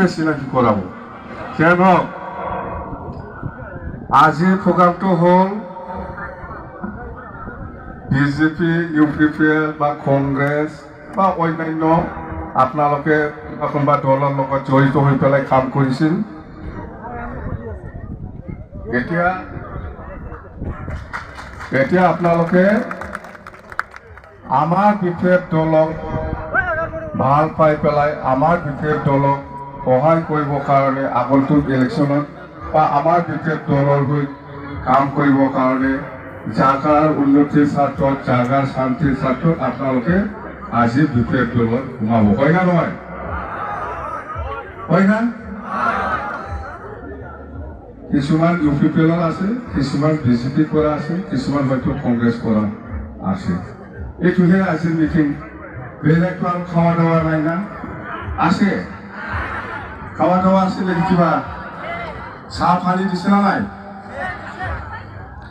মুখে চিনাকি কৰাব কিয়নো আজিৰ প্ৰগ্ৰামটো হ'ল বিজেপি ইউপিপিএল বা কংগ্ৰেছ বা অন্যান্য আপোনালোকে কোনোবা দলৰ লগত জড়িত হৈ পেলাই কাম কৰিছিল এতিয়া আপোনালোকে আমাৰ বিপেড দলক ভাল পাই পেলাই আমাৰ বিপেড দলক সহায় কৰিবৰ কাৰণে আগন্তুক ইলেকশ্যনত বা আমাৰ বিপেড দলৰ হৈ কাম কৰিবৰ কাৰণে জাগাৰ উন্নতিৰ স্বাৰ্থত জাগাৰ শান্তিৰ স্বাৰ্থত আপোনালোকে আজি বিপেড দলত সোমাব হয় না নহয় হয় না কিছুমান ইউপিপিএলত আছে কিছুমান বিজেপি কৰা আছে কিছুমান হয়তো কংগ্ৰেছ কৰা আছে এইটোহে আজিৰ মিটিং বেলেগটো আৰু খাওয়া দাওয়া নাই না আছে খাওয়া দাওয়া আছে নেকি কিবা চাহ পানী দিছে না নাই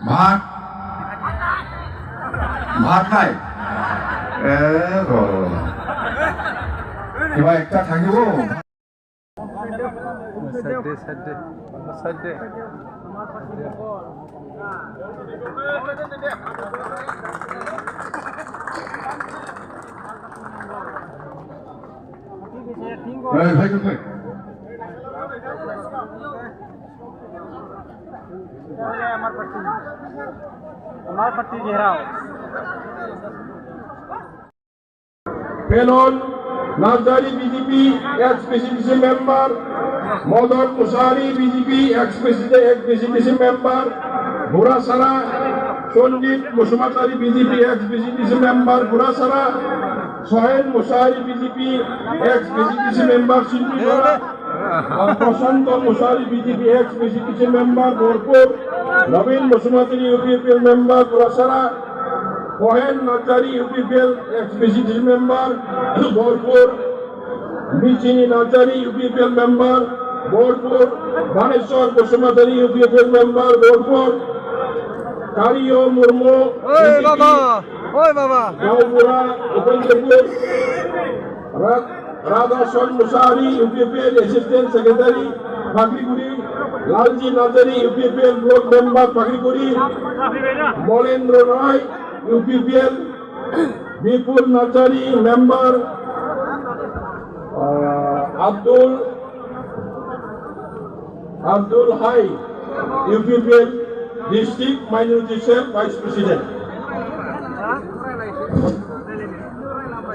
ভাত ভাত নাই কিবা একটা থাকিব Pelon, Nazari BJP, ex-PCDC member, Modon Musari BJP, ex-PCDC member, Burasara, Sondit Musumatari BJP, ex-PCDC member, Burasara, Sohail Musari BJP, ex-PCDC member, Sindhura, Prasanto Musari BJP, ex-PCDC member, Borpur, Navin Musumatari UPPL member, Burasara, Kohen Nazari UPPL ex-PCDC member, Borpur, Michini Nazari UPPL member, Borpur, Baneshwar Musumatari UPPL member, Borpur, Kario Murmu, Gaupura, Upendepur, Radhason Musari UPPL assistant secretary, Pakhiguri, Lalji Nazari UPPL block member Pakhiguri, Malendra Roy UPPL, Bipul Nazari member, Abdul Hai UPPL district minority cell vice president.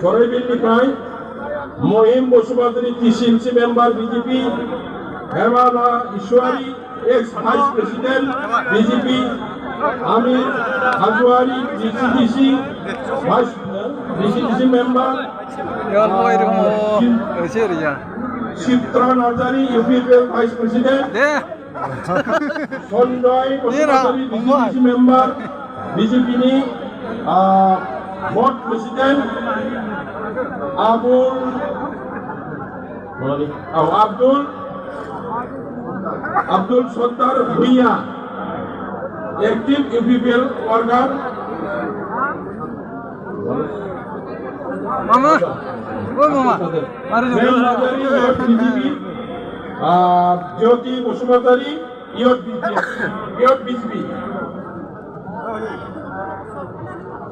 সরাইবিলনিफ्राय Mahim Basumatary TCMC member BJP, Hemala Ishwari ex vice president BJP, Amir Hajowari DCDC member, Shibatra Narzary UPPL vice president, Sanjay Basumatary DCDC member BJP ni board president, Abdul Sottar Bhuiya, active UPPL organ, Mama, oh mama, BJP, Jyoti Basumatari, BJP.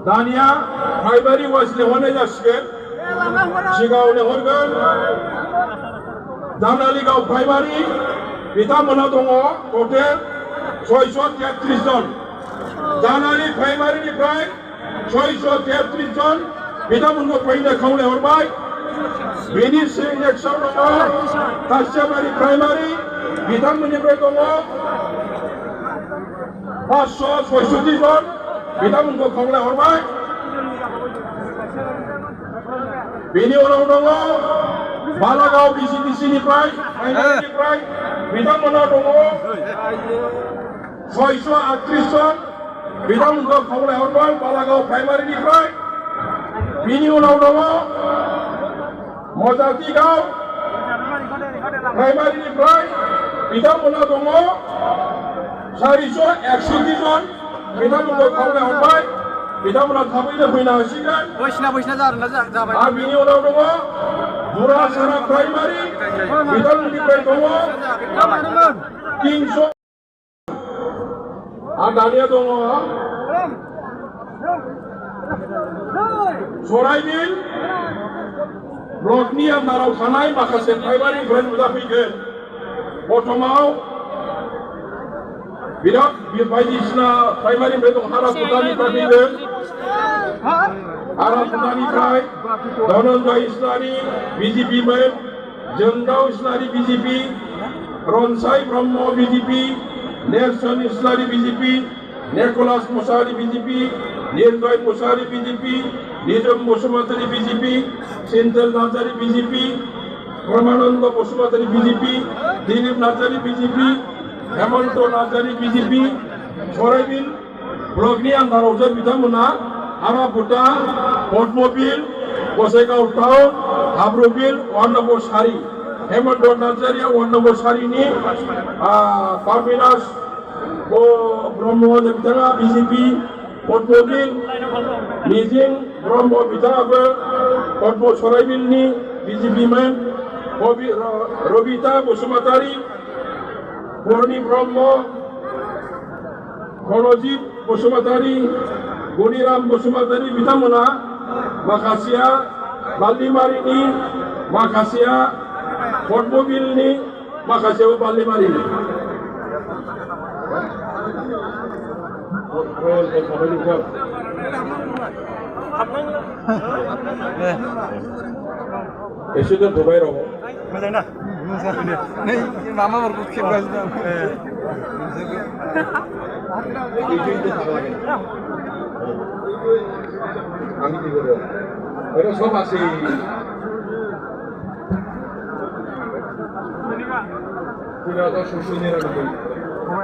Dania, primary was Lehone Jasker, Shigao Lehorgan, Danaliga primary, Vitamonatongo, Hotel, Choice 33 জন, Danali primary prime, Choice 33 জন, Vitamundo Paina Kaule Orbai, Vini Singh Exonomo, Tashamari primary, Vitamunibratongo, Paso, Choice জন, Vitamundo Kaule Orbai, Vini Onono, Balagao BCDC Niprai, Niprai, Vitamonatongo, Choice Attrison, Vitamundo Kaule Orbai, Balagao primary Niprai, Vini Onono, Mozatigao, primary Niprai, Vitamonatongo, Sariso, Exhibition, Vitamundo Kaule Orbai, Vitamundo Kaule Huina Sigan, আর বিনি ওনাও মুরা সারা primary বিধান নিপাই দমো 300 আর দাঁড়িয়ে দমো সরাইবিল block নিয়ে আপনারাও থানায় মাখাছে primary friend মুজাফিকের প্রথমাও বিরাট বায়দিসনা primary বেদম হারা সুদানি private Arab Sudani Prai, Dhananjay Islari, BJP men, Jandau Islari BJP, Ronsai Brahmo BJP, Nelson Islari BJP, Nicholas Mosari BJP, Nirdoy Mosari BJP, Nizam Basumatari BJP, Sintel Nazari BJP, Ramananda Basumatari BJP, Dilip Nazari BJP, Hemanto Nazari BJP, Soraibil, Blognian Daroja Bidamuna, Araputa, Portmobile, Bosegao Town, Habruville, 1 number Sari, Hemandor Nazaria, 1 number Sarini, Parminas, Bromo Vitara, BCP, Portmobile, Nizing, Bromo Vitara, Portmo Soraibilni, BCP man, Robita, Bosumatari, Borni Bromo, Kolojib, Bosumatari, Guniram Basumatari Vitamuna, Makasia, Baldimarini, Makasia, Portmobilni, Makasia Baldimarini. Eşi de Dubai roho. नहीं मामा और कुछ खेल रहा আমি কি করব এটা সব আছে কিনা তো সুশুনিরা